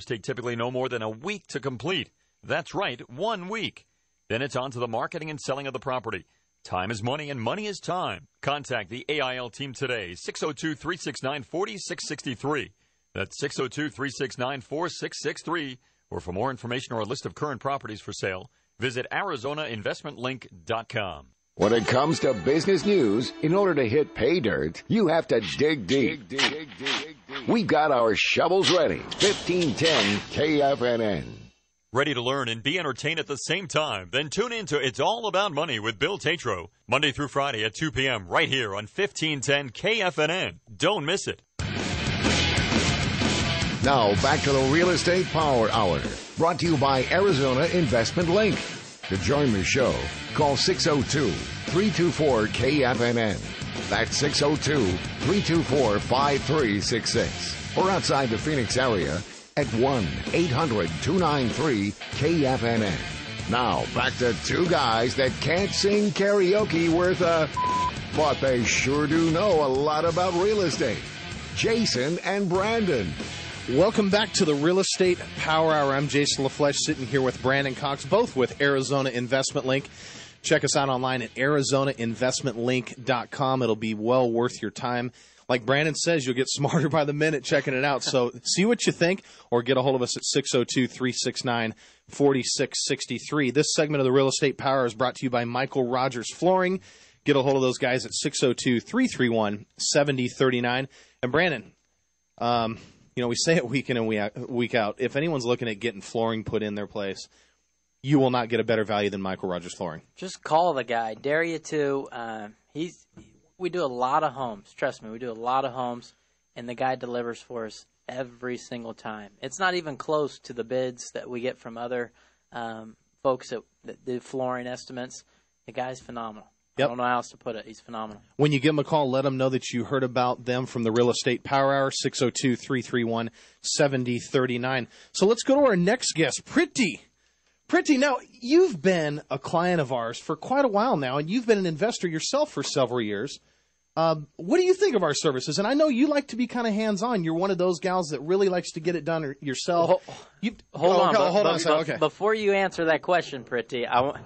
Take typically no more than a week to complete. That's right, 1 week. Then it's on to the marketing and selling of the property. Time is money, and money is time. Contact the AIL team today, 602-369-4663. That's 602-369-4663. Or for more information or a list of current properties for sale, visit ArizonaInvestmentLink.com. When it comes to business news, in order to hit pay dirt, you have to dig deep. We've got our shovels ready. 1510 KFNN. Ready to learn and be entertained at the same time? Then tune in to It's All About Money with Bill Tatro, Monday through Friday at 2 p.m. right here on 1510 KFNN. Don't miss it. Now, back to the Real Estate Power Hour, brought to you by Arizona Investment Link. To join the show, call 602-324-KFNN. That's 602-324-5366. Or outside the Phoenix area at 1-800-293-KFNN. Now, back to two guys that can't sing karaoke worth a... but they sure do know a lot about real estate. Jason and Brandon. Welcome back to the Real Estate Power Hour. I'm Jason LaFleche, sitting here with Brandon Cox, both with Arizona Investment Link. Check us out online at ArizonaInvestmentLink.com. It'll be well worth your time. Like Brandon says, you'll get smarter by the minute checking it out. So see what you think, or get a hold of us at 602-369-4663. This segment of the Real Estate Power Hour is brought to you by Michael Rogers Flooring. Get a hold of those guys at 602-331-7039. And Brandon, we say it week in and week out. If anyone's looking at getting flooring put in their place, you will not get a better value than Michael Rogers Flooring. Just call the guy. Dare you to. We do a lot of homes. Trust me, we do a lot of homes, and the guy delivers for us every single time. It's not even close to the bids that we get from other folks that do flooring estimates. The guy's phenomenal. Yep. I don't know how else to put it. He's phenomenal. When you give him a call, let them know that you heard about them from the Real Estate Power Hour, 602-331-7039. So let's go to our next guest, Priti. Priti, now, you've been a client of ours for quite a while now, and you've been an investor yourself for several years. What do you think of our services? And I know you like to be kind of hands-on. You're one of those gals that really likes to get it done yourself. Hold on a second. Okay. Before you answer that question, Priti, I want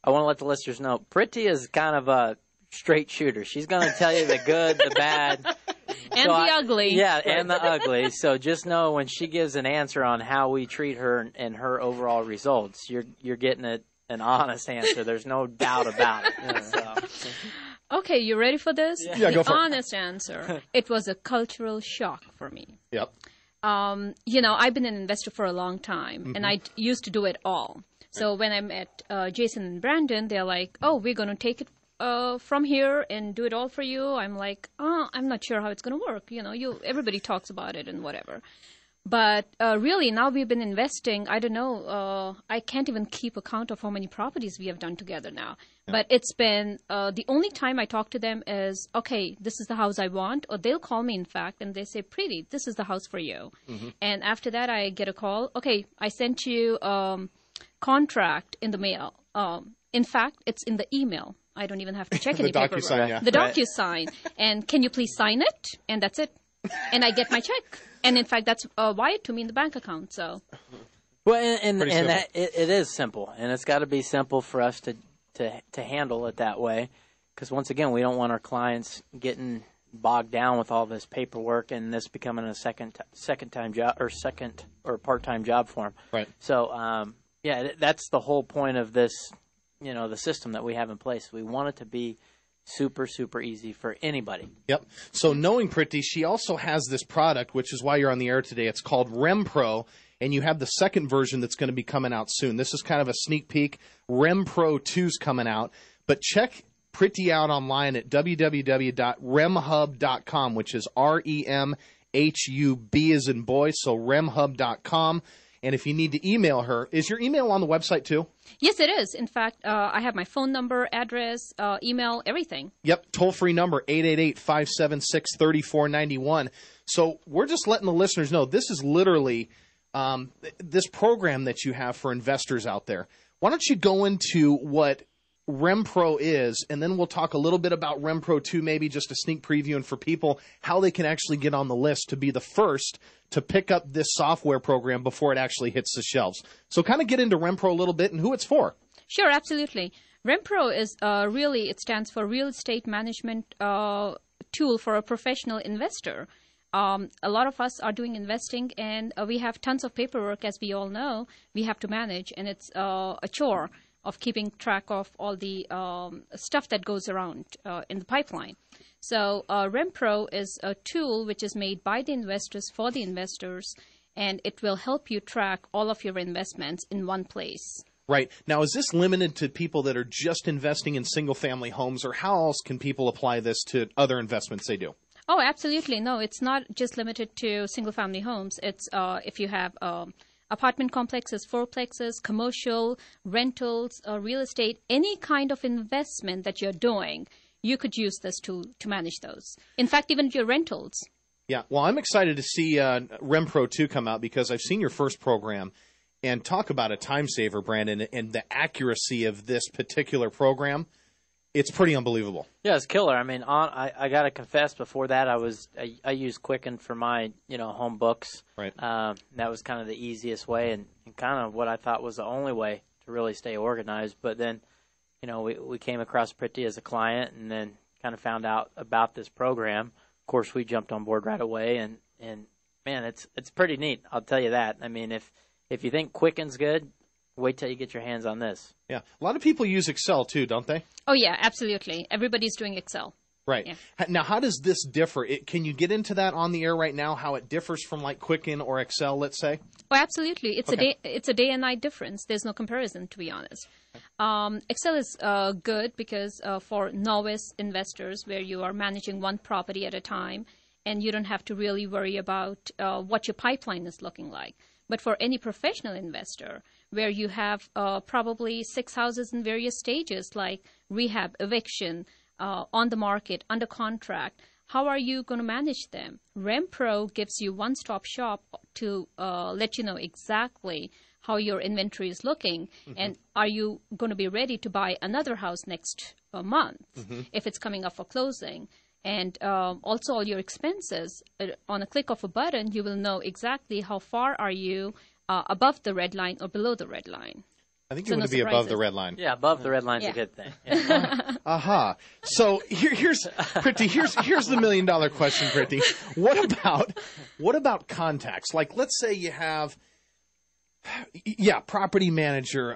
to let the listeners know, Priti is kind of a straight shooter. She's going to tell you the good, the bad. And the ugly. Yeah, and the ugly. So just know when she gives an answer on how we treat her and her overall results, you're getting an honest answer. There's no doubt about it. So. Okay, you ready for this? Yeah, go for it. Honest answer. It was a cultural shock for me. Yep. I've been an investor for a long time, and I used to do it all. So when I met Jason and Brandon, they're like, oh, we're going to take it from here and do it all for you. I'm like, I'm not sure how it's going to work. Everybody talks about it and whatever. But really, now we've been investing. I don't know. I can't even keep account of how many properties we have done together now. Yeah. But it's been the only time I talk to them is, okay, this is the house I want. Or they'll call me, in fact, and they say, Priti, this is the house for you. Mm-hmm. And after that, I get a call. Okay, I sent you contract in the mail. In fact, it's in the email. I don't even have to check any paperwork. DocuSign, the DocuSign. And can you please sign it? And that's it. And I get my check. And in fact, that's wired to me in the bank account. So, well, and that, it is simple, and it's got to be simple for us to handle it that way. Because once again, we don't want our clients getting bogged down with all this paperwork and this becoming a second time job or part-time job for them. Right. So, that's the whole point of this. The system that we have in place. We want it to be super, super easy for anybody. Yep. So knowing Priti, she also has this product, which is why you're on the air today. It's called REM Pro, and you have the second version that's going to be coming out soon. This is kind of a sneak peek. REM Pro 2's coming out. But check Priti out online at www.remhub.com, which is REMHUB as in boy, so remhub.com. And if you need to email her, is your email on the website too? Yes, it is. In fact, I have my phone number, address, email, everything. Yep, toll-free number, 888-576-3491. So we're just letting the listeners know this is literally this program that you have for investors out there. Why don't you go into what RemPro is, and then we'll talk a little bit about RemPro 2, maybe just a sneak preview, and for people, how they can actually get on the list to be the first to pick up this software program before it actually hits the shelves. So kind of get into RemPro a little bit and who it's for. Sure, absolutely. RemPro is it stands for Real Estate Management Tool for a Professional Investor. A lot of us are doing investing, and we have tons of paperwork, as we all know, we have to manage, and it's a chore of keeping track of all the stuff that goes around in the pipeline. So RemPro is a tool which is made by the investors for the investors, and it will help you track all of your investments in one place. Right. Now, is this limited to people that are just investing in single-family homes, or how else can people apply this to other investments they do? Oh, absolutely. No, it's not just limited to single-family homes. It's if you have apartment complexes, fourplexes, commercial, rentals, real estate, any kind of investment that you're doing, you could use this tool to manage those. In fact, even your rentals. Yeah. Well, I'm excited to see RemPro 2 come out because I've seen your first program. And talk about a time saver, Brandon, and the accuracy of this particular program. It's pretty unbelievable. Yeah, it's killer. I mean, I got to confess, before that, I used Quicken for my home books. Right. That was kind of the easiest way and kind of what I thought was the only way to really stay organized. But then, we came across Pretty as a client, and then kind of found out about this program. Of course, we jumped on board right away, and man, it's pretty neat. I'll tell you that. I mean, if you think Quicken's good, wait till you get your hands on this. Yeah. A lot of people use Excel too, don't they? Oh, yeah, absolutely. Everybody's doing Excel. Right. Yeah. Now, how does this differ? Can you get into that on the air right now, how it differs from like Quicken or Excel, let's say? Oh, absolutely. It's a day and night difference. There's no comparison, to be honest. Excel is good because for novice investors where you are managing one property at a time and you don't have to really worry about what your pipeline is looking like. But for any professional investor, where you have probably 6 houses in various stages, like rehab, eviction, on the market, under contract, how are you going to manage them? RemPro gives you one-stop shop to let you know exactly how your inventory is looking, and are you going to be ready to buy another house next month if it's coming up for closing. And also all your expenses. On a click of a button, you will know exactly how far are you above the red line or below the red line. I think you want to be above the red line. Yeah, above the red line's a good thing. Yeah. Aha. So here's Pretty. Here's the $1 million question, Pretty. What about contacts? Like, let's say you have, property manager,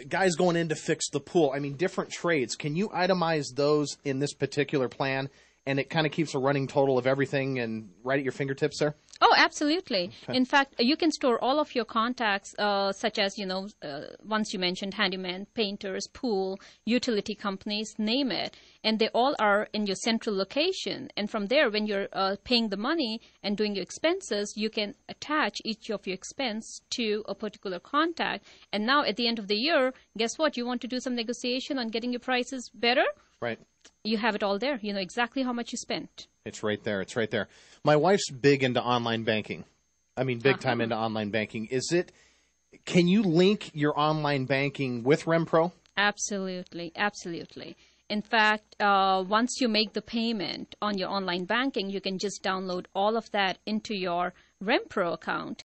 guys going in to fix the pool. I mean, different trades. Can you itemize those in this particular plan, and it kind of keeps a running total of everything and right at your fingertips there? Oh, absolutely. Okay. In fact, you can store all of your contacts, such as, once you mentioned handyman, painters, pool, utility companies, name it. And they all are in your central location. And from there, when you're paying the money and doing your expenses, you can attach each of your expense to a particular contact. And now at the end of the year, guess what? You want to do some negotiation on getting your prices better? Right. You have it all there. You know exactly how much you spent. It's right there. It's right there. My wife's big into online banking. I mean, big time into online banking. Can you link your online banking with RemPro? Absolutely. Absolutely. In fact, once you make the payment on your online banking, you can just download all of that into your RemPro account.